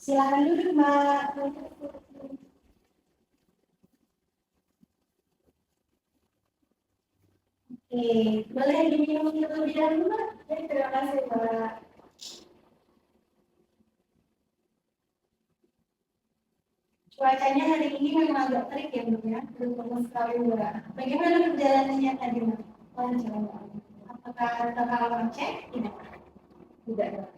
Silakan duduk, Mbak. Oke, boleh diminum terlebih dahulu, Mbak? Ya, terima kasih, Mbak. Cuacanya hari ini memang agak terik ya, Mbak ya. Belum panas sekali, Mbak. Bagaimana perjalanannya tadi, Mbak? Lancar, Mbak. Apakah terhalang cek? Tidak. Tidak, Mbak.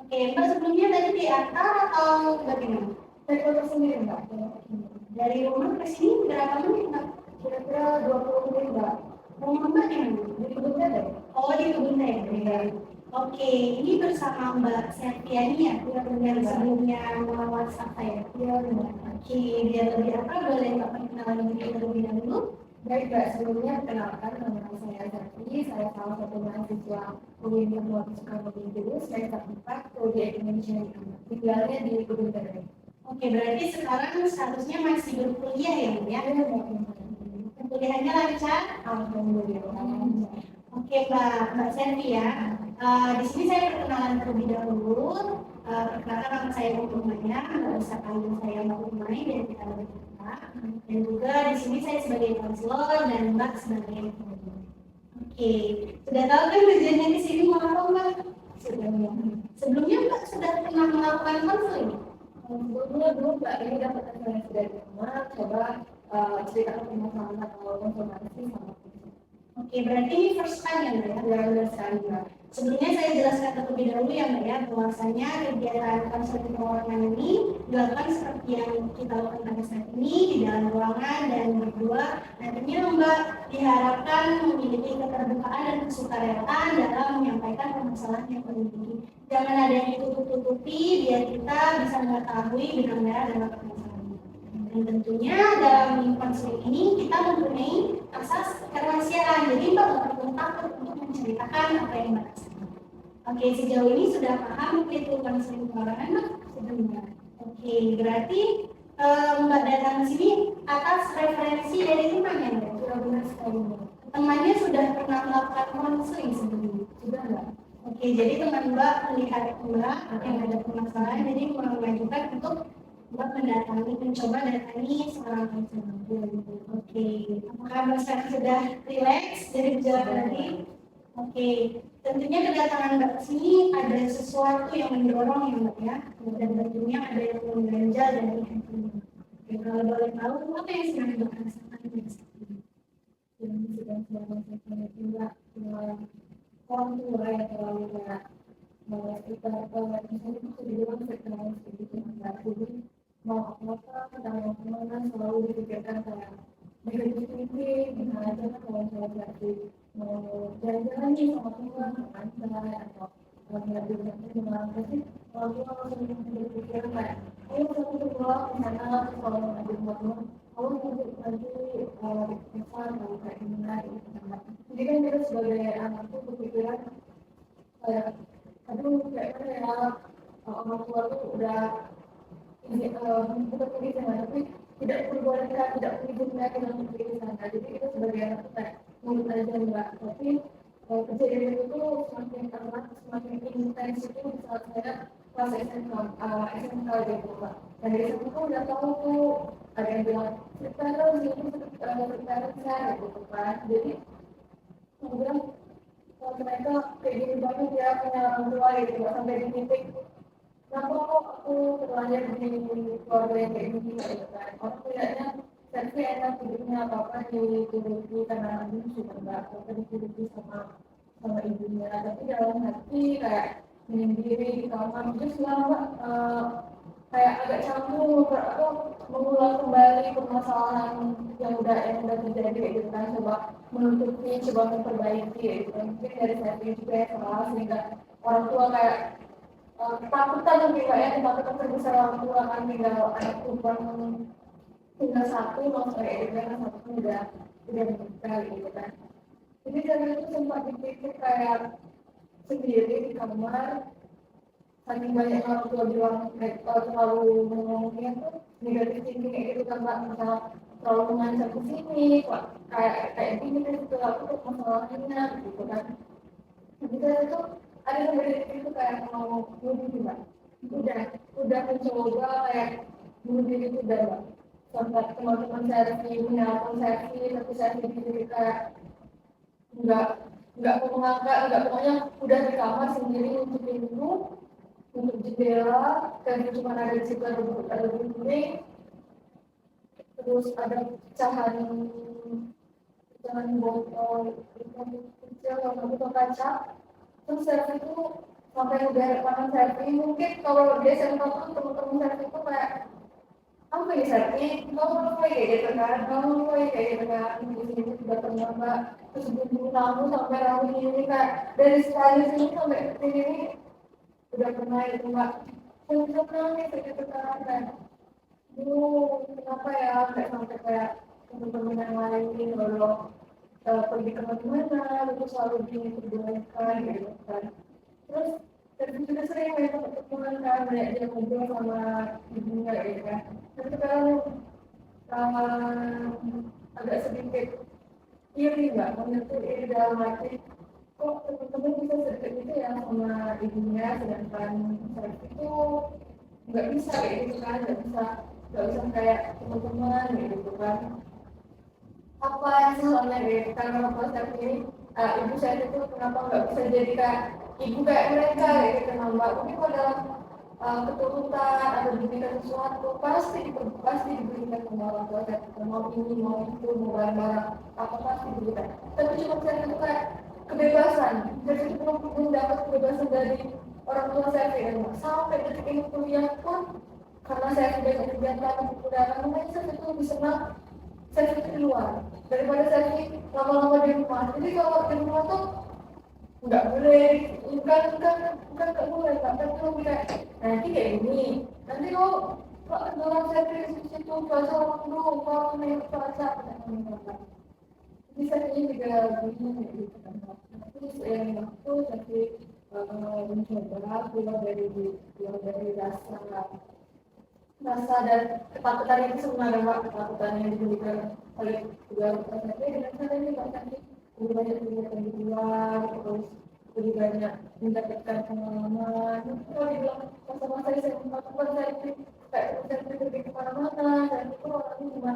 Oke, Mbak sebelumnya tadi diantar atau bagaimana? Dari kota sendiri, Mbak. Dari rumah ke sini berapa menit, Mbak? Kira-kira 20 menit, Mbak. Rumah Mbak di mana? Di Kebun Teh. Oh, di Kebun Teh. Ya. Oke, ini bersama Mbak Septiani ya, yang sebelumnya WhatsApp saya. Iya, Mbak. Oke, biar lebih apa, boleh Mbak perkenalan diri terlebih dahulu? Baik, Mbak. Sebelumnya perkenalkan nama saya Zaki. Saya salah satu mahasiswa UIN Muhammad Soekarno semester 4 Prodi Indonesia. Tinggalnya di Kebun Teh. Oke, berarti sekarang statusnya masih berkuliah ya, Bu ya? Kuliahnya lancar? Alhamdulillah. Oke, Mbak Selvi ya. Di sini saya perkenalan terlebih dahulu. Perkenalkan nama saya Mbak Umaya, nggak usah panggil saya Mbak Umay dan kita lebih dekat. Dan juga di sini saya sebagai konselor dan Mbak sebagai pengajar. Oke, sudah tahu kan tujuannya di sini mau apa, Mbak? Sudah. Sebelumnya Mbak sudah pernah melakukan konseling? Sebelumnya belum, Mbak. Ini dapat referensi dari rumah. Coba ceritakan permasalahan atau konsultasi sama. Oke, berarti ini first time ya, Mbak ya? Benar sekali, Mbak. Sebelumnya saya jelaskan terlebih dahulu ya, Mbak ya, bahwasanya kegiatan konseling keuangan ini dilakukan seperti yang kita lakukan pada saat ini di dalam ruangan dan berdua. Nantinya Mbak diharapkan memiliki keterbukaan dan kesukarelaan dalam menyampaikan permasalahan yang dimiliki. Jangan ada yang ditutup-tutupi biar kita bisa mengetahui benang merah dalam permasalahan. Dan tentunya dalam konseling ini kita mempunyai asas kerahasiaan. Jadi Mbak nggak perlu takut untuk menceritakan apa yang Mbak rasakan. Oke, sejauh ini sudah paham itu konseling keuangan, Mbak? Sudah. Oke, berarti Mbak datang ke sini atas referensi dari temannya, Mbak? Sudah benar sekali, Mbak. Temannya sudah pernah melakukan konseling sebelumnya? Sudah, Mbak. Oke, jadi teman Mbak melihat Mbak yang ada permasalahan, jadi mengajukan untuk Mbak mencoba datangi seorang konselor. Oke, apakah Mbak sekarang sudah rileks dari berjalan tadi? Oke, tentunya kedatangan Mbak ke sini ada sesuatu yang mendorong ya Mbak ya, dan tentunya ada yang mengganjal dari hati Mbak. Oke, kalau boleh tahu apa yang sedang Mbak rasakan di sini? Yang sedang saya rasakan itu Mbak, orang tua yang terlalu kayak kita misalnya itu dibilang sekarang sedikit nggak jadi mau apa dan mana selalu dipikirkan kayak negatif thinking gimana aja kan kalau saya berarti mau jalan-jalan nih sama teman misalnya atau nggak gimana sih kalau kita langsung berpikir kayak ayo kita keluar ke sana kalau mau ngajak teman kalau nanti besar kalau kayak gimana gitu kan jadi kan kita sebagai anak tuh berpikiran kayak aduh kayaknya ya orang tua tuh udah ini bukan pergi sana tapi tidak berbuat tidak pergi mereka dalam pergi ke sana jadi kita sebagai anak tuh kayak menurut aja enggak tapi kejadian itu semakin erat semakin intens itu di saat saya kelas SMK gitu Pak dan dari situ tuh udah tahu tuh ada yang bilang cerita dong ini cerita saya gitu kan jadi kemudian mereka kayak gini banget ya punya orang tua gitu sampai di titik kenapa kok aku terlanjur di keluarga yang kayak gini gitu kan orang kelihatannya versi enak hidupnya apa di karena ini sudah nggak apa dihidupi sama ibunya tapi dalam hati kayak menyendiri di kamar terus lama kayak agak campur atau mengulang kembali permasalahan yang udah terjadi gitu kan coba menutupi coba memperbaiki gitu mungkin dari saya juga ya salah sehingga orang tua kayak ketakutan mungkin kayak ketakutan terbesar orang tua kan tinggal anak perempuan tinggal satu langsung kayak gitu kan satu udah menikah gitu kan jadi dari itu sempat dipikir kayak sendiri di kamar saking banyak orang tua bilang terlalu ngomongnya tuh negatif thinking kayak gitu kan mbak misal terlalu mengancam ke sini kayak gini kan itu aku tuh masalahnya gitu kan jadi saya tuh ada yang dari itu kayak mau bunuh mbak udah mencoba kayak bunuh diri itu udah Mbak. Sampai teman-teman selfie menelpon selfie tapi selfie diri kayak nggak nggak mau mengangkat, nggak, pokoknya udah di kamar sendiri untuk pintu, untuk jendela, dan cuma ada di situ ada dinding, terus ada pecahan botol kecil yang botol kaca. Terus selfie itu sampai udah rekaman selfie, mungkin kalau dia SMK tuh teman-teman selfie itu kayak apa ya selfie, kamu kayak gitu kan, kamu kayak gitu kan, di sini sudah pernah mbak, terus bumbu kamu sampai ramu ini kayak dari sekali sini sampai sini ini udah pernah itu mbak, untuk nangis gitu kan, kayak kenapa ya kayak sampai kayak teman-teman yang lain kalau pergi kemana-mana itu selalu diperbolehkan gitu kan. Terus tapi juga sering mereka pertemuan kan, banyak dia ngobrol sama ibunya gitu kan. Tapi sekarang agak sedikit iri nggak, menyentuh iri dalam arti kok teman-teman bisa sedekat itu ya sama ibunya, sedangkan saya itu nggak bisa kayak gitu kan, nggak bisa kayak teman-teman gitu kan. Apa yang salahnya gitu karena apa saya ini ibu saya itu kenapa nggak bisa jadi kayak ibu kayak mereka gitu mbak, mungkin kalau dalam keturutan atau diberikan sesuatu pasti diberikan sama orang tua saya, mau ini mau itu mau barang-barang apa pasti diberikan, tapi cuma saya itu kayak kebebasan, jadi itu belum mendapat kebebasan dari orang tua saya gitu. Sampai detik ini kuliah pun karena saya sudah kegiatan kemudahan makanya saya itu lebih senang selfie di luar daripada selfie lama-lama di rumah. Jadi kalau di rumah tuh nggak boleh, bukan nggak boleh, tapi lebih kayak nanti kayak gini, nanti lo kok dalam selfie di situ cuaca waktu kalau naik cuaca bisa ini juga begini gitu kan. Tapi yang waktu tapi mencoba keluar dari rasa dan ketakutan itu sebenarnya Pak, ketakutan yang diberikan oleh kedua orang tua saya dengan cara ini Pak, nanti lebih banyak kegiatan di luar, terus lebih banyak mendapatkan pengalaman. Kalau dibilang masa-masa SMA saya itu kayak saya pergi kemana-mana, dan itu orangnya cuma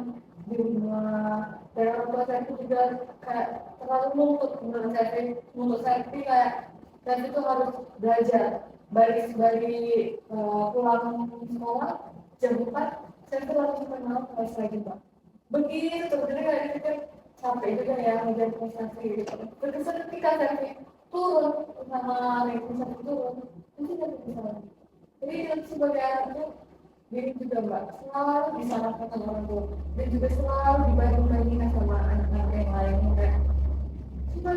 di rumah. Dan orang tua saya itu juga kayak terlalu nuntut menurut saya kayak saya itu harus belajar balik pulang sekolah jam 4 saya tuh langsung kenal kelas lagi Pak. Begitu sebenarnya kayak gitu kan capek juga ya ngejar prestasi gitu. Berkesan ketika saya turun sama rekrutasi turun itu jadi bisa lagi. Jadi sebagai anak itu diri juga Mbak selalu disalahkan sama orang tua dan juga selalu dibanding-bandingkan sama anak-anak yang lain kayak coba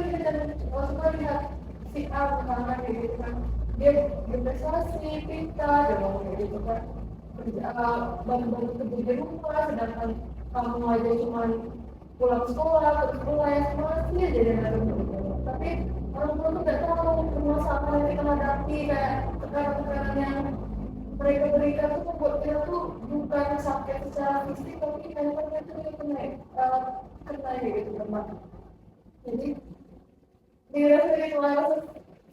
lihat si A misalkan kayak gitu kan dia berprestasi pintar dan ngomong kayak gitu kan baru-baru kerja di rumah, sedangkan kamu aja cuma pulang sekolah, terus les masih aja dengan tapi orang tua tuh nggak tahu permasalahan yang kita hadapi kayak tekanan-tekanan yang mereka berikan tuh membuat kita tuh bukan sakit secara fisik tapi mentalnya tuh kena gitu teman. Jadi dirasa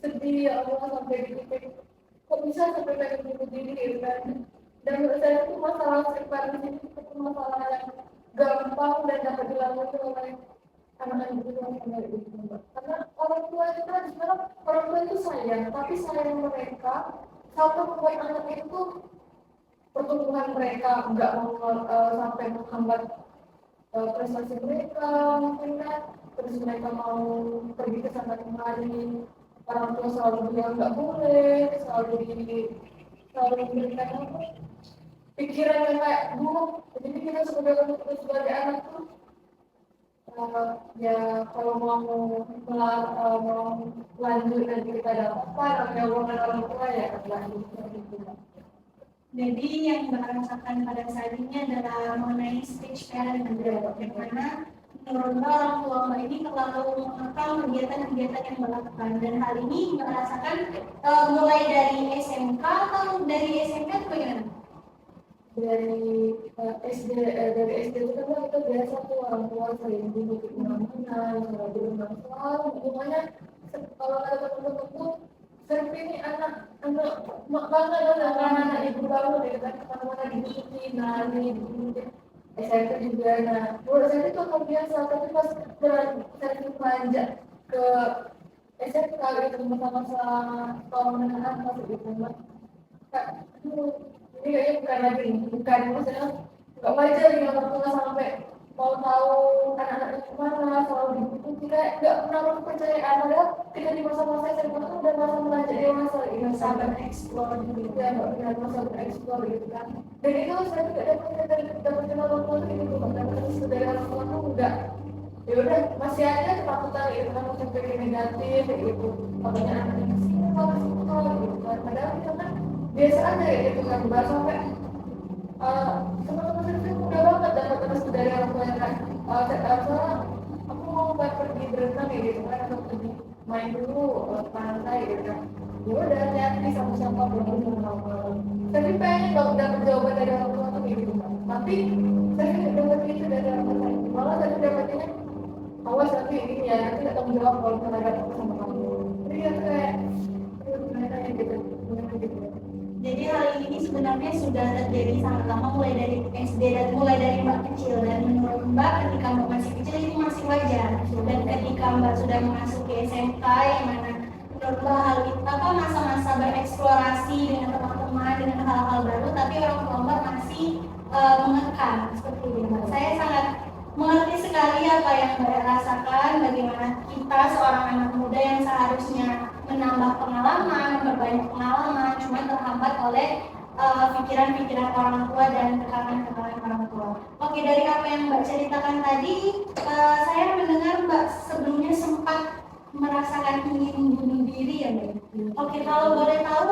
sedih ya Allah sampai di titik kok bisa sampai kayak begini gitu kan. Dan menurut saya itu masalah sekretaris itu masalah yang gampang dan dapat dilalui oleh anak-anak di luar sana gitu. Karena orang tua itu kan sebenarnya orang tua itu sayang, tapi sayang mereka sampai membuat anak itu pertumbuhan mereka nggak mau sampai menghambat prestasi mereka mungkin kan, terus mereka mau pergi ke sana kemari, orang tua selalu bilang nggak boleh, selalu memberikan apa pikiran yang kayak buruk. Jadi kita sebagai anak tuh ya kalau mau lanjut dan kita dapat apa yang orang tua ya lanjut gitu. Jadi yang Mbak rasakan pada saat ini adalah mengenai stage parent juga, bagaimana menurut Mbak orang tua Mbak ini terlalu mengekang kegiatan-kegiatan yang Mbak lakukan, dan hal ini Mbak rasakan mulai dari SMK atau dari SMP atau bagaimana? Dari SD itu kan kita biasa tuh orang tua sering dulu di mana-mana, selalu berenang selalu, pokoknya kalau ada teman-teman tuh Tapi ini anak mak banget lah, anak ibu banget ya kan, kemana-mana dibutuhin, nari, dibutuhin. SMP juga, nah menurut saya itu hal biasa, tapi pas saya manja ke SMK gitu, masa-masa tahun menengah masuk gitu, Kak, ini kayaknya bukan lagi, bukan maksudnya nggak wajar nih orang tua sampai mau tahu anak-anaknya gimana, selalu dibutuhin, kayak nggak pernah percayaan. Padahal kita di masa-masa SMA itu udah masa belajar dewasa, gitu, sampai eksplor gitu, ya nggak pernah masa bereksplor gitu kan. Dan itu saya juga dapat kenal orang tua gitu, dapat dari orang tua tuh enggak, ya udah masih ada ketakutan gitu kan, masih pikir negatif kayak gitu, makanya anaknya kesini kalau gitu kan. Padahal kita kan biasa aja gitu kan, bahkan sampai teman-teman itu udah banget dapat terus dari orang tua kan. Aku mau pergi berenang ya gitu kan, atau pergi main dulu pantai gitu kan, ya udah hati sama-sama berdua sama. Tapi pengen kalau dapat jawaban dari orang tua tuh gitu kan, tapi saya tidak dapat itu dari orang tua, malah saya dapatnya awas tapi ini ya nanti tidak tanggung jawab kalau misalnya ada apa sama kamu. Jadi ya kayak gimana ya gitu, gimana gitu. Jadi hal ini sebenarnya sudah terjadi sangat lama, mulai dari SD dan mulai dari Mbak kecil, dan menurut Mbak ketika Mbak masih kecil itu masih wajar, dan ketika Mbak sudah memasuki SMK yang mana menurut Mbak hal itu apa masa-masa bereksplorasi dengan teman-teman dengan hal-hal baru, tapi orang tua Mbak masih mengekang seperti itu. Mbak, saya sangat mengerti sekali apa yang Mbak rasakan, bagaimana kita seorang anak muda yang seharusnya menambah pengalaman, memperbanyak pengalaman, cuma terhambat oleh pikiran-pikiran orang tua dan tekanan-tekanan orang tua. Oke, dari apa yang Mbak ceritakan tadi, saya mendengar Mbak sebelumnya sempat merasakan ingin bunuh diri ya Mbak. Oke, kalau boleh tahu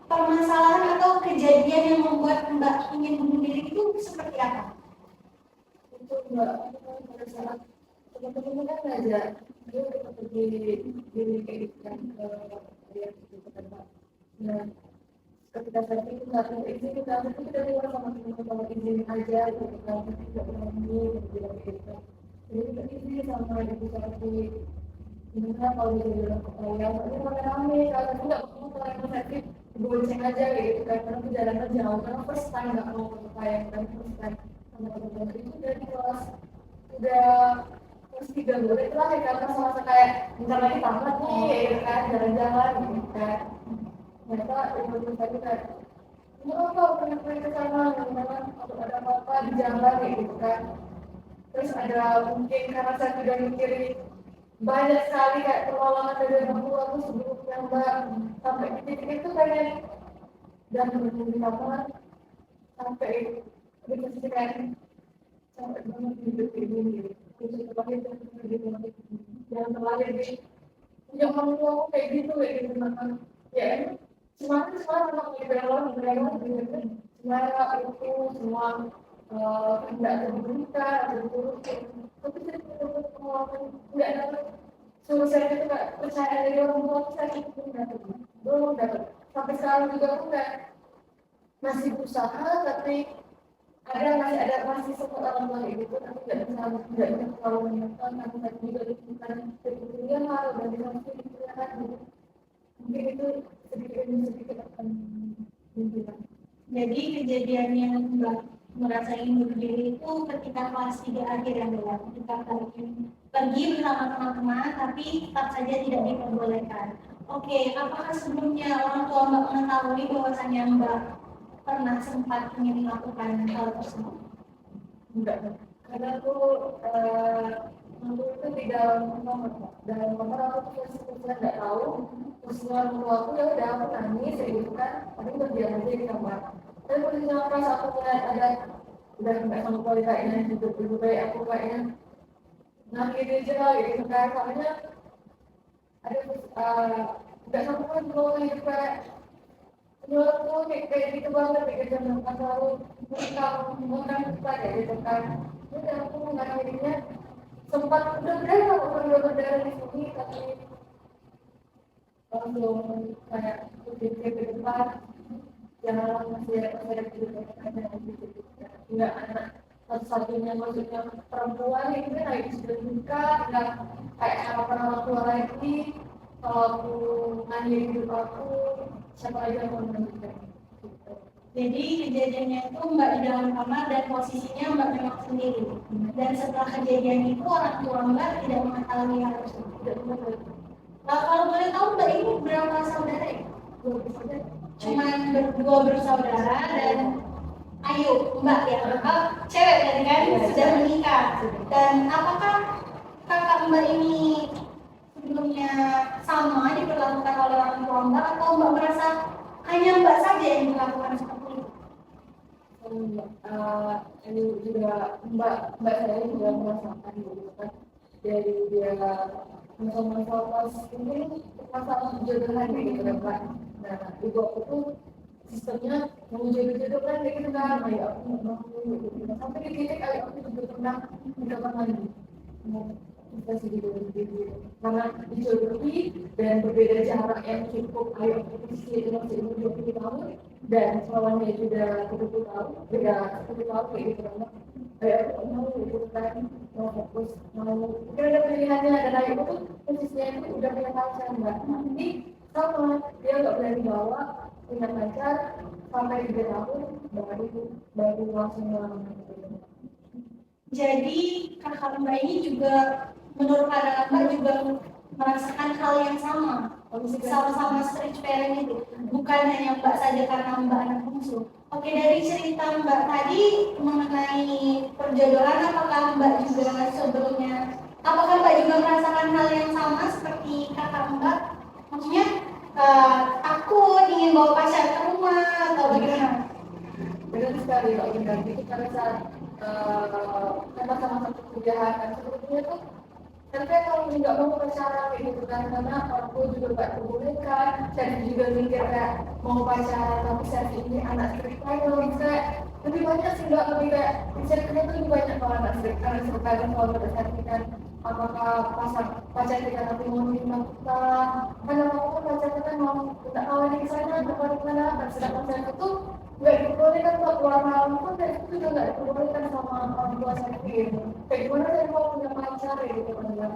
permasalahan atau kejadian yang membuat Mbak ingin bunuh diri itu seperti apa? Itu Mbak, pada saat teman-teman kan ngajak dia udah pergi diri kayak gitu kan ke dia gitu kan Pak. Nah ketika saya itu nggak mau izin, kita dari luar sama teman-teman kalau izin aja gitu kan, tidak berani bilang gitu. Jadi kita izin sama ibu saya gimana kalau bisa bilang ke saya, tapi rame-rame kalau aku nggak mau kalau yang sakit bonceng aja gitu kan, karena perjalanan jauh, karena first time nggak mau ke saya kan, first time sama teman-teman itu dari kelas udah kelas 3 boleh lah ya, karena sama kayak bentar lagi tamat nih ya kan, jalan-jalan gitu kan. Ternyata ibu saya kayak apa pernah ke sana, gimana kalau ada apa-apa di jalan ya gitu kan. Terus ada mungkin karena saya sudah mikirin banyak sekali kayak pertolongan dari orang tua tuh sebelumnya Mbak, sampai di titik itu pengen dan menunggu di kamar sampai dikasihkan sampai banget hidup ini terus terakhir yang terlahir di yang orang tua kayak gitu makan ya semua memang liberal gitu kan, semua itu semua tidak terbuka terburuk, tapi saya nggak dapat suruh saya itu nggak percaya dari orang tua, saya itu belum dapat sampai sekarang juga aku nggak, masih berusaha tapi masih sempat orang tua gitu, tapi nggak bisa terlalu menekan, tapi saya juga bukan sebetulnya hal dan bisa dipikirkan mungkin itu sedikit akan menunjukkan. Jadi kejadian yang Mbak merasa ingin bunuh diri itu ketika kelas 3 akhir yang Mbak, ketika pergi bersama teman-teman tapi tetap saja tidak diperbolehkan. Oke, apakah sebelumnya orang tua Mbak mengetahui bahwasannya Mbak pernah sempat ingin melakukan hal tersebut? Enggak, karena aku itu di dalam kamar aku tuh sebenarnya nggak tahu, terus orang tua aku ya udah aku nangis kayak gitu kan, tapi berdiam aja di kamar. Tapi posisinya pas aku melihat ada udah nggak sama sekali kayaknya hidup baik aku kayaknya nangis aja gitu kan, soalnya ada nggak sama sekali belum hidup kayak menurutku kayak gitu banget kayak zaman selalu bukan kita kayak gitu kan. Jadi aku mengakhirinya sempat udah berdarah di sini, tapi belum kayak berpikir ke depan, jangan masih ada gitu. Nggak anak satu-satunya maksudnya perempuan itu kan lagi sudah nikah, nggak kayak harapan orang tua lagi. kalau aku ngakhiri hidup aku, siapa aja yang mau melanjutkan. Jadi kejadiannya itu Mbak di dalam kamar dan posisinya Mbak memang sendiri. Dan setelah kejadian itu orang tua Mbak tidak mengetahui hal tersebut. Tidak benar. Nah, kalau boleh tahu Mbak ini berapa saudara ya? Cuman berdua bersaudara dan Ayu Mbak ya, cewek tadi kan sudah menikah. Dan apakah kakak Mbak ini sebelumnya sama diperlakukan oleh orang tua Mbak atau Mbak merasa hanya Mbak saja yang dilakukan seperti itu? Ini juga mbak saya juga merasakan gitu kan, dari dia masalah pas ini masalah jodohan gitu kan Pak. Nah ibu aku tuh sistemnya mau jodoh kan kayak gitu kan, kayak aku nggak mau gitu sampai di titik kayak aku juga pernah mendapat lagi kita segitu karena dijodohi dan berbeda jarak yang cukup ayo posisi itu masih umur 20 tahun dan lawannya juga 30 tahun beda 10 tahun kayak gitu kan kayak aku mau gitu kan mau fokus mau mungkin ada pilihannya dan ayo itu posisinya itu udah punya pacar mbak tapi sama dia nggak berani bawa punya pacar sampai 3 tahun baru langsung melamar. Jadi kakak Mbak ini juga menurut pandangan Mbak juga merasakan hal yang sama, sama-sama strict parent itu, bukan hanya Mbak saja karena Mbak anak bungsu. Oke, dari cerita Mbak tadi mengenai perjodohan, apakah Mbak juga sebelumnya, apakah Mbak juga merasakan hal yang sama seperti kakak Mbak? Maksudnya takut ingin bawa pacar ke rumah atau bagaimana? Benar sekali Pak Indra, itu pada saat sama-sama satu kerjaan sebetulnya tuh tapi kalau nggak mau pacaran kayak gitu kan karena aku juga nggak dibolehkan saya juga mikir kayak mau pacaran tapi saya ini anak cerita kalau bisa lebih banyak sih nggak lebih kayak ceritanya tuh lebih banyak kalau anak cerita kan kalau berdasarkan apakah pacar kita nanti mau menerima kita karena aku pacar kita mau tidak kawin di sana atau di mana dan sedangkan saya itu nggak diperbolehkan untuk keluar malam pun dan itu juga nggak diperbolehkan sama orang tua saya gitu. Kayak gimana saya mau punya pacar ya gitu kan ya.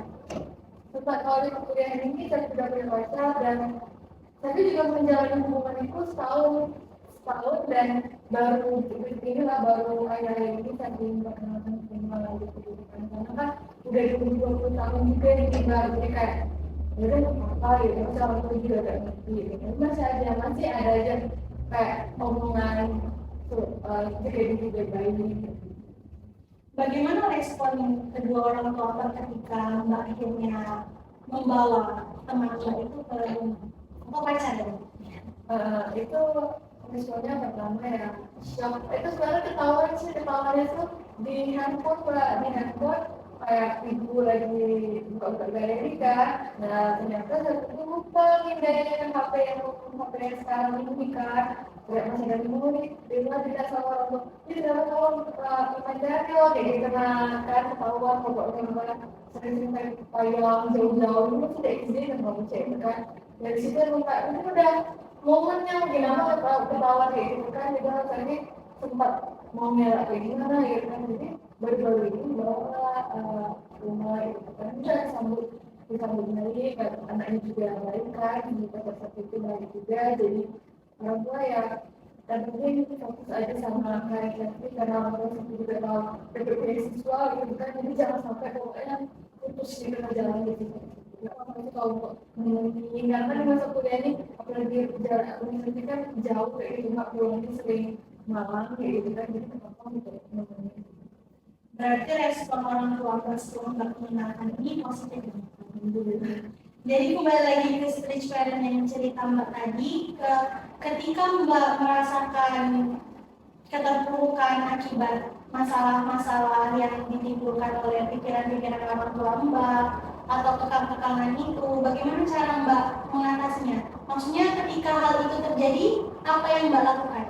Setelah kalau di kuliah ini saya sudah punya pacar dan saya juga menjalani hubungan itu setahun dan baru inilah baru ayah ini saya perkenalkan semua gitu kan karena kan udah 20 tahun juga ditinggal jadi kayak udah apa gitu sama aku juga gak ngerti gitu masih ada aja kayak omongan itu kayak juga baik. Bagaimana respon kedua orang tua Mbak ketika Mbak akhirnya membawa teman Mbak itu ke rumah? Atau pacar ya? Itu responnya pertama ya shock. Itu sebenarnya ketahuannya tuh di handphone Mbak, di handphone kayak ibu lagi buka galeri kan. Nah ternyata saya lupa pindahin HP yang sekarang ini kan. Kayak masih dari murid, di rumah tidak sama orang tua. Jadi kenapa kamu imanjari loh kayak gitu kan ketahuan pokoknya Mbak sering-sering kayak payung jauh-jauh ini sudah izin dan mau cek kan. Dari situ Mbak ini udah momennya gimana ketahuan kayak gitu kan juga tadi sempat mau ngelak kayak gimana gitu kan jadi baru-baru ini bawa rumah gitu kan udah disambut baik anaknya juga baik kan juga saat itu baik juga jadi orang tua ya dan mungkin fokus aja sama kayak karena orang tua juga tahu beasiswa gitu kan jadi jangan sampai pokoknya putus di tengah jalan gitu. Apalagi kalau meninggalkan di masa kuliah ini apalagi jarak universitas kan jauh kayak gitu nggak pulangnya sering malam kayak gitu kan jadi kenapa gitu. Berarti respon orang tua setelah Mbak mengenalkan ini positif. Jadi kembali lagi ke stage parent yang cerita Mbak tadi, ketika Mbak merasakan keterpurukan akibat masalah-masalah yang ditimbulkan oleh pikiran-pikiran orang tua Mbak atau kekang-kekangan itu, bagaimana cara Mbak mengatasinya? Maksudnya ketika hal itu terjadi, apa yang Mbak lakukan?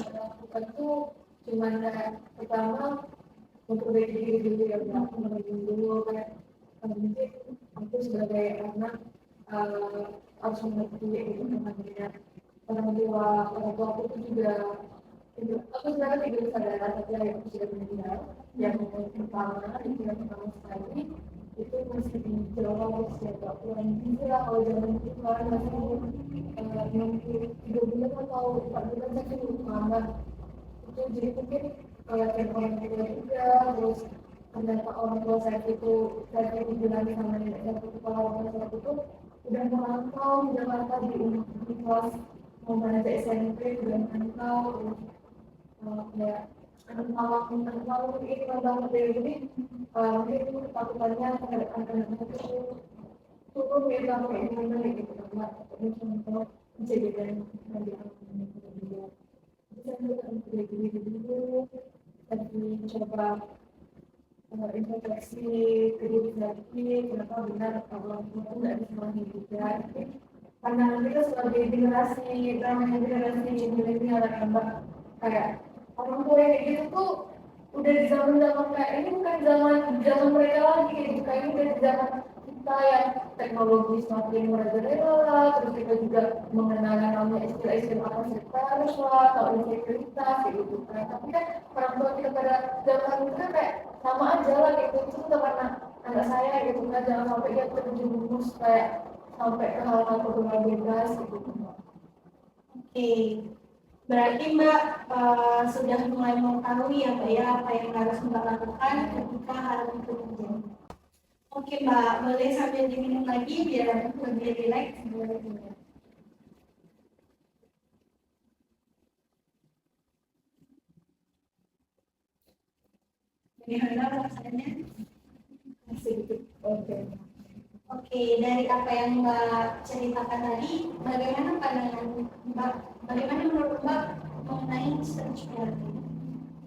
Lakukan tuh cuma kayak pertama memperbaiki diri dulu ya aku memperbaiki dulu kayak mungkin aku sebagai anak harus mengerti gitu namanya orang tua aku tuh juga aku sebenarnya tidak sadar tapi aku sudah meninggal yang pertama sekali itu itu masih jauh siapa kurang gizi lah kalau zaman itu kan masih 3 bulan atau 4 bulan saja aman itu jadi mungkin kayak orang tua juga terus ternyata orang tua saya itu saya dibilang sama neneknya itu kepala orang tua itu udah merantau di Jakarta di kelas mau belajar SMP udah merantau terus kayak kalau ini banget dari ini mungkin ketakutannya terhadap anak-anak itu turun ya kalau kayak gimana gitu karena takutnya contoh kejadian yang dialami dia bisa juga kayak gini dulu lagi coba introspeksi ke diri sendiri kenapa benar kalau itu nggak bisa juga pandangan kita sebagai generasi milenial dan mbak kayak orang tua yang kayak gitu tuh udah di zaman kayak ini bukan zaman mereka lagi gitu kayak ini udah di zaman kita yang teknologi semakin merajalela terus kita juga mengenal namanya istilah-istilah apa sekretariat lah atau integritas gitu kan tapi kan orang tua kita pada zaman itu kan kayak sama aja lah gitu itu tuh karena anak saya gitu kan jangan sampai dia terjerumus kayak sampai ke hal-hal yang bebas gitu. Oke, berarti Mbak sudah mulai mengetahui ya Mbak ya apa yang harus Mbak lakukan ketika hal itu terjadi. Oke Mbak, boleh sambil diminum lagi biar lebih rileks. Bagaimana rasanya? Sedikit oke. Oke, dari apa yang Mbak ceritakan tadi, bagaimana pandangan Mbak, bagaimana menurut Mbak mengenai spirituality?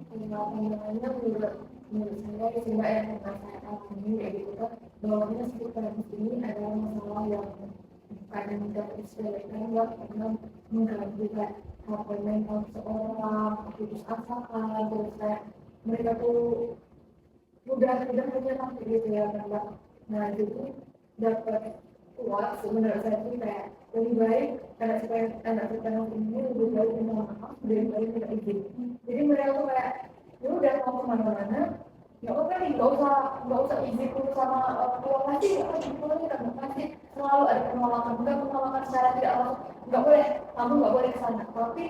Pandangannya menurut saya sih Mbak yang pernah saya alami kayak gitu kan bahwa spiritualitas ini adalah masalah yang bukan tidak disepelekan Mbak karena mengganggu kayak apa mental seseorang, putus asa terus kayak mereka tuh mudah menyerah gitu ya kan Mbak. Nah jadi dapat kuat sebenarnya saya tuh kayak lebih baik karena supaya anak kita ini lebih baik minta maaf daripada tidak izin. Jadi mereka tuh kayak ya udah mau kemana-mana ya udah nih nggak usah izin dulu sama keluar lagi nggak apa gitu lagi kan pasti selalu ada penolakan secara tidak langsung nggak boleh kamu nggak boleh kesana tapi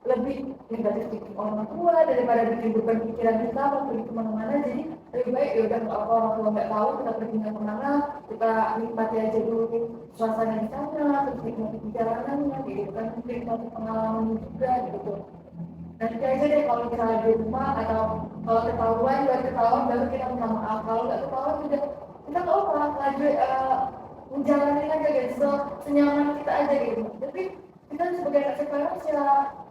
lebih negatif bikin orang tua daripada bikin beban pikiran kita mau pergi kemana-mana jadi lebih baik ya udah nggak apa orang tua nggak tahu kita pergi kemana kita nikmati aja dulu suasana di sana terus nikmati perjalanannya gitu kan mungkin satu pengalaman juga gitu. Nanti aja deh kalau misalnya di rumah atau kalau ketahuan baru kita minta maaf kalau nggak ketahuan juga kita nggak apa laju menjalani aja gitu senyaman kita aja gitu tapi kita sebagai anak sekarang secara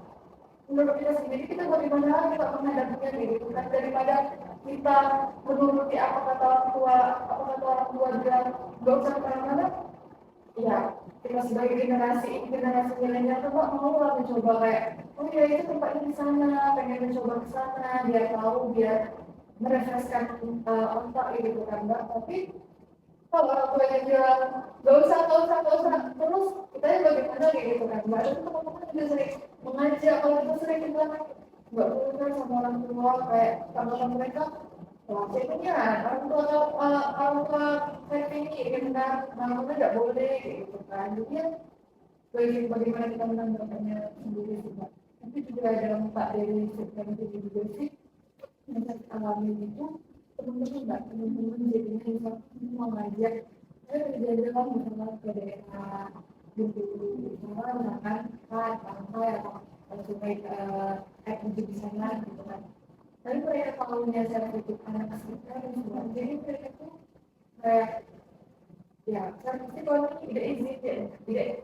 menurut kita sendiri kita bagaimana lagi Pak menghadapinya gitu kan daripada kita menuruti apa kata orang tua bilang nggak usah kemana-mana ya kita sebagai generasi milenial tuh Pak mau lah mencoba kayak oh ya itu tempatnya di sana pengen mencoba ke sana biar tahu biar merefreshkan otak gitu kan Mbak tapi kalau orang tua yang bilang nggak usah terus kita bagaimana kayak gitu kan Mbak itu teman-teman juga sering mengajak kalau kita sering bilang nggak perlu kan sama orang tua kayak sama mereka wah jadinya orang tua saya ini benar namanya nggak boleh gitu kan jadi bagaimana kita menanggapannya sendiri sih Pak tapi juga ada dampak dari sistem itu juga sih yang saya alami itu teman-teman jadinya bisa mau ngajak saya berjalan misalnya ke daerah dulu misalnya kan pantai atau sungai di sana gitu kan tapi mereka tahunya saya butuh anak sekitar dan semua jadi mereka tuh kayak ya saya pasti kalau tidak izin tidak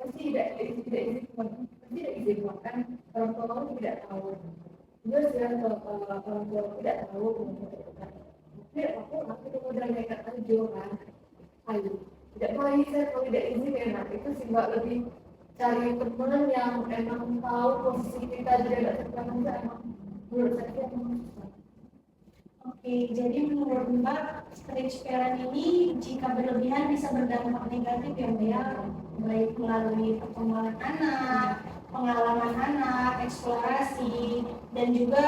izin bahkan orang tua kamu tidak tahu juga sih kalau orang tua tidak tahu kemudian tidak apa aku tuh udah nekat aja kan ayo tidak baik saya kalau tidak izin enak itu sih mbak lebih cari teman yang emang tahu posisi kita juga tidak terkenal emang menurut saya emang susah. Oke, jadi menurut Mbak, spiritual ini jika berlebihan bisa berdampak negatif ya Mbak ya, baik melalui perkembangan anak, pengalaman anak, eksplorasi, dan juga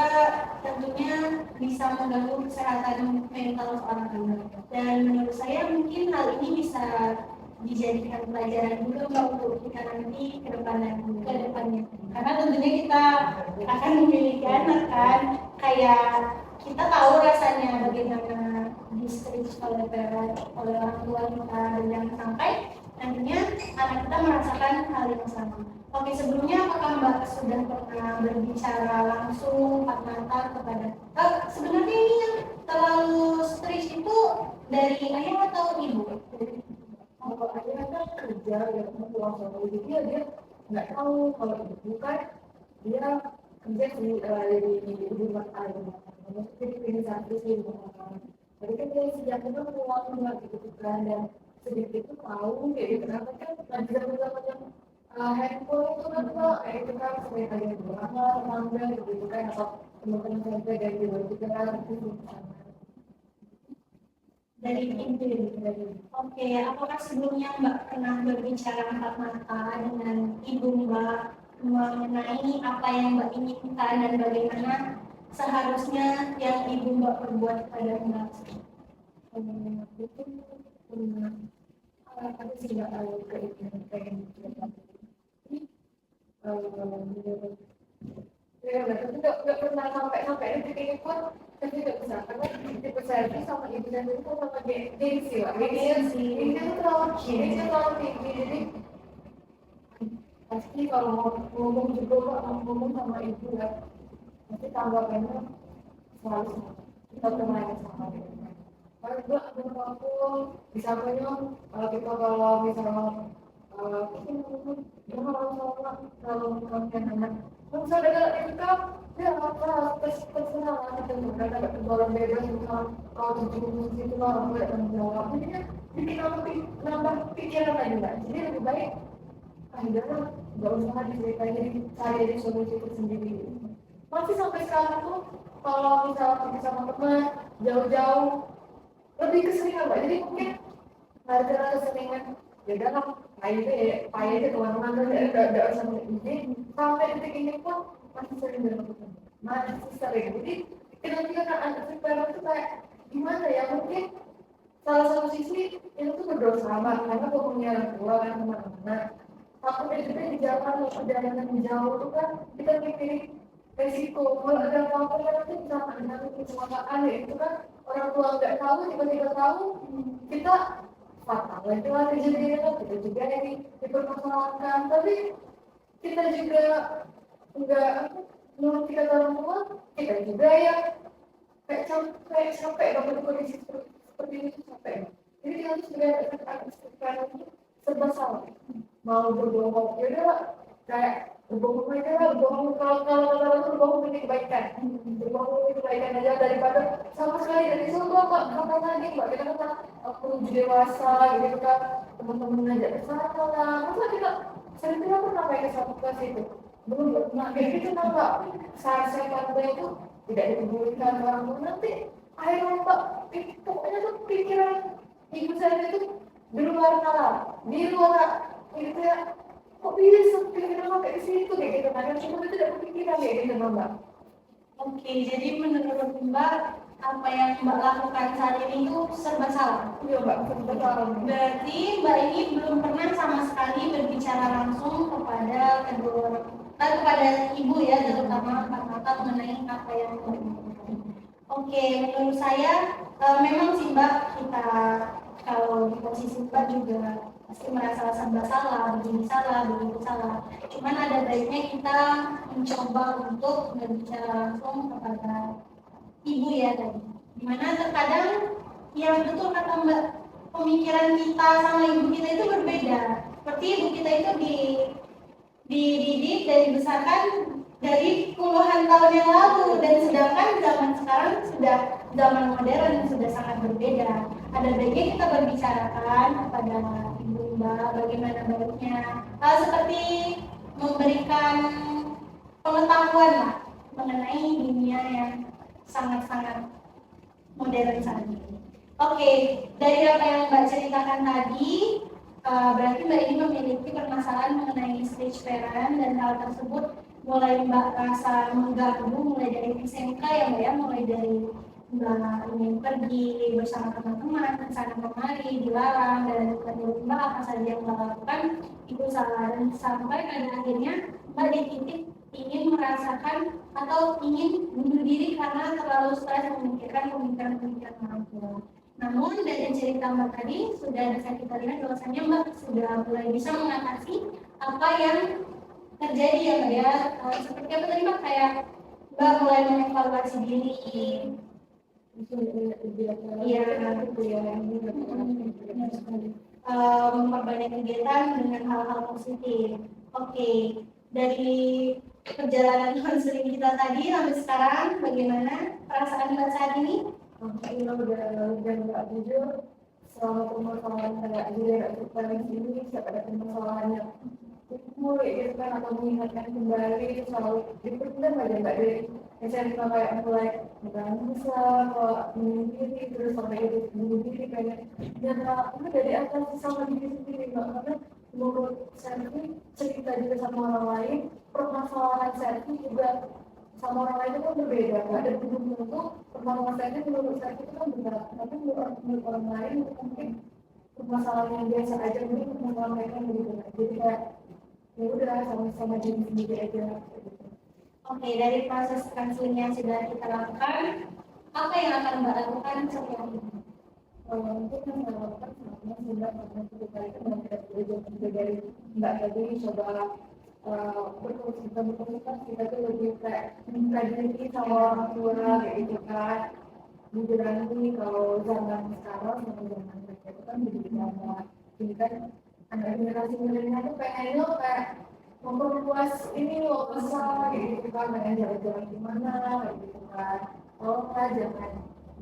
tentunya bisa mengganggu kesehatan mental seorang anak. Dan menurut saya mungkin hal ini bisa dijadikan pelajaran juga Mbak untuk kita nanti ke depannya. Karena tentunya kita akan memiliki anak kan, kayak kita tahu rasanya bagaimana di-stretch oleh orang tua kita, dan jangan sampai nantinya anak kita merasakan hal yang sama. Oke, sebelumnya apakah Mbak sudah pernah berbicara langsung empat mata kepada sebenarnya ini yang terlalu stretch itu dari ayah atau ibu? Kalau ayah kan kerja ya pulang sore, jadi dia nggak tahu kalau ibu kan dia kerja di rumah ayah, maksudnya di klinik satu sih rumah. Jadi kan dia sejak itu pulang nggak gitu kan, dan sedikit itu tahu kayak gitu kenapa kan nggak bisa macam handphone itu kan kok itu kan sering ada yang berlama tetangga gitu kan, atau teman-teman sampai dari luar juga kan itu Dari ibu. Oke, apakah sebelumnya Mbak pernah berbicara empat mata dengan ibu Mbak mengenai apa yang Mbak inginkan dan bagaimana seharusnya yang ibu Mbak perbuat kepada Mbak? itu pernah aku sih nggak tahu keinginan pengen ya tapi nggak pernah sampai detik pun, tapi nggak bisa karena tipe saya itu sama ibu dan itu sama gengsi lah, gengsi itu terlalu tinggi, jadi pasti kalau ngomong juga ngomong sama ibu ya pasti tanggapannya selalu kita pernah sama dia. Kalau juga ada aku misalnya kita kalau misalnya kalau mungkin anak bisa dengan itu ya apa terserah kita dapat kebalan bebas misal kalau tujuh itu orang tidak menjawab jadi kan bikin nambah pikiran lagi mbak, jadi lebih baik akhirnya nggak usah diceritain, jadi cari aja solusi tersendiri. Masih sampai sekarang tuh kalau misalnya pergi sama teman jauh-jauh lebih keseringan mbak, jadi mungkin gara-gara keseringan ya udah lah payah itu kemana-mana udah sama ini sampai detik ini pun masih sering dilakukan, masih sering. Jadi kira-kira kan anak sekarang itu kayak gimana ya, mungkin salah satu sisi itu tuh berdosa banget karena punya orang tua kan kemana-mana, takutnya juga di jalan perjalanan jauh itu kan kita mikirin resiko kalau ada apa-apa kan nanti bisa ada kecelakaan ya, itu kan orang tua nggak tahu tiba-tiba tahu kita fatal itu lah kejadian, kita juga ini dipermasalahkan, tapi kita juga enggak menurut kita orang tua kita juga ya kayak sampai dapat kondisi seperti ini sampai, jadi kita harus juga sekarang itu serba salah, mau berbohong ya udah kayak berbohong aja lah, berbohong kalau berbohong ini kebaikan, berbohong ini kebaikan aja daripada sama sekali dari situ apa lagi mbak, kita kan aku dewasa gitu kan, teman-teman ngajak ke sana, masa kita sering kita pernah kayak ke satu kelas itu belum pernah kayak gitu nggak saya kata itu tidak dipedulikan orang tua, nanti akhirnya mbak pokoknya tuh pikiran ibu saya itu di luar nalar, di luar itu ya kok bisa pikiran sampai ke situ kayak gitu kan, cuma itu tidak kepikiran kayak gitu mbak. Oke, jadi menurut Mbak apa yang Mbak lakukan saat ini itu serba salah. Iya mbak, serba salah. Berarti Mbak ini belum pernah sama sekali berbicara langsung kepada kepada ibu ya, terutama Pak Mata mengenai apa yang Mbak inginkan. Oke, menurut saya memang sih Mbak, kita kalau di posisi Mbak juga pasti merasa serba salah, begini salah, begitu salah. Cuman ada baiknya kita mencoba untuk berbicara langsung kepada ibu ya tadi. Dimana terkadang yang betul kata Mbak, pemikiran kita sama ibu kita itu berbeda. Seperti ibu kita itu dididik dan dibesarkan dari puluhan tahun yang lalu, dan sedangkan zaman sekarang sudah zaman modern yang sudah sangat berbeda. Ada baiknya kita berbicarakan kepada ibu Mbak bagaimana baiknya, seperti memberikan pengetahuan lah mengenai dunia yang sangat-sangat modern saat ini. Oke, dari apa yang Mbak ceritakan tadi, Berarti Mbak ini memiliki permasalahan mengenai stage parent dan hal tersebut mulai Mbak rasa mengganggu mulai dari SMK ya Mbak ya, mulai dari Mbak ingin pergi bersama teman-teman ke sana kemari dilarang dan menurut Mbak apa saja yang Mbak lakukan itu salah dan sampai pada akhirnya Mbak di titik ingin merasakan atau ingin bunuh diri karena terlalu stres memikirkan pemikiran-pemikiran orang tua. Namun dari cerita Mbak tadi sudah bisa kita lihat bahwasanya Mbak sudah mulai bisa mengatasi apa yang terjadi ya Mbak ya. Seperti apa tadi Mbak, kayak Mbak mulai mengevaluasi diri. Iya, memperbanyak kegiatan dengan hal-hal positif. Oke, dari perjalanan konseling kita tadi sampai sekarang, bagaimana perasaan Mbak saat ini? Alhamdulillah udah nggak jujur selama permasalahan kayak diri paling ini setiap ada permasalahannya timbul gitu kan atau mengingatkan kembali selalu dipendam aja nggak dari SMA kayak mulai bisa kok menyendiri terus sampai itu menyendiri kayak nyata itu dari atas sama diri sendiri mbak karena menurut saya cerita juga sama orang lain permasalahan saya juga sama orang lain itu kan berbeda kan dan belum tentu permasalahan saya itu menurut saya itu kan berat tapi menurut orang lain itu mungkin permasalahan yang biasa aja mungkin permasalahan mereka yang lebih berat jadi kayak ya udah sama-sama diri sendiri aja gitu. Oke, dari proses counseling yang sudah kita lakukan, apa yang akan Mbak lakukan setelah ini? Untuk yang saya lakukan sebenarnya sudah pernah kita itu tidak belajar dari Mbak tadi coba berkomunikasi kita tuh lebih kayak mempelajari sama orang tua kayak gitu kan menjalani kalau zaman sekarang sama zaman mereka itu kan berbeda banget ini kan anak generasi milenial tuh pengennya kayak memperluas ini wawasan kayak gitu kan pengen jalan-jalan gimana kayak gitu kan kalau nggak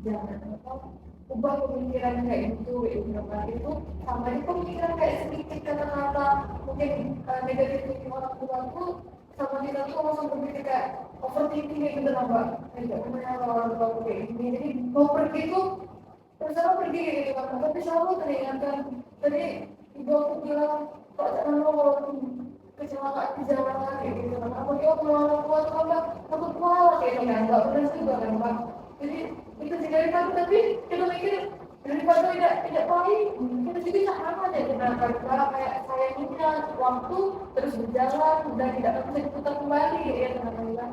jangan apa ubah pemikiran kayak gitu itu sama di pemikiran kayak sedikit kata-kata mungkin negatif dari orang tua tuh sama kita tuh langsung berpikir kayak overthinking kayak gitu mbak kayak gimana kalau orang tua kayak gini jadi mau pergi tuh terserah pergi kayak gitu kan tapi selalu teringatkan tadi ibu aku bilang kok jangan lo kecelakaan di jalan kayak gitu kan apa dia kalau orang tua tuh kan takut malah kayak gitu kan nggak benar juga kan mbak jadi itu sekali kali tapi kita mikir daripada tidak baik kita jadi sama aja kita kayak sayangnya waktu terus berjalan dan tidak bisa diputar kembali ya teman-teman.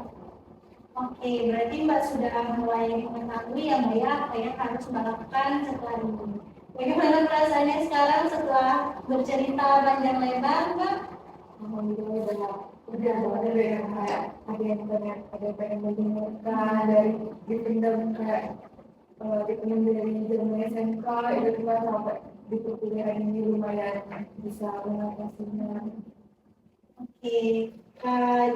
Oke, berarti Mbak sudah mulai mengetahui ya Mbak ya apa yang harus Mbak lakukan setelah ini. Bagaimana perasaannya sekarang setelah bercerita panjang lebar Mbak? Alhamdulillah udah ada yang kayak ada yang pengen mendengarkan dari dipendam kayak dipendam dari zaman SMK itu juga sampai di perkuliahan ini lumayan bisa mengatasinya. Oke,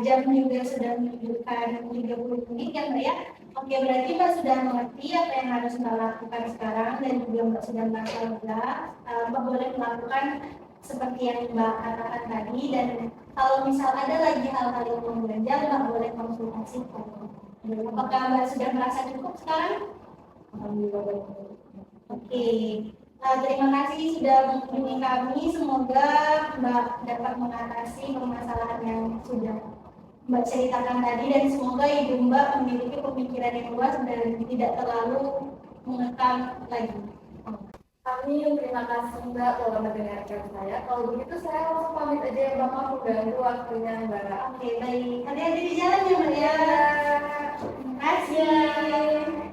jam juga sudah menunjukkan 30 menit ya Mbak ya. Oke, berarti Mbak sudah mengerti apa yang harus Mbak lakukan sekarang dan juga Mbak sudah merasa lega. Mbak boleh melakukan seperti yang Mbak katakan tadi dan kalau misal ada lagi hal-hal yang mengganjal Mbak boleh konsultasi. Apakah Mbak sudah merasa cukup sekarang? Alhamdulillah. Oke. Terima kasih sudah mengunjungi kami. Semoga Mbak dapat mengatasi permasalahan yang sudah Mbak ceritakan tadi dan semoga ibu Mbak memiliki pemikiran yang luas dan tidak terlalu mengekang lagi. Amin, terima kasih Mbak telah mendengarkan saya. Kalau begitu saya langsung pamit aja ya Mbak, maaf mengganggu waktunya Mbak. Oke, baik. Hati-hati di jalan ya Mbak ya. Terima kasih.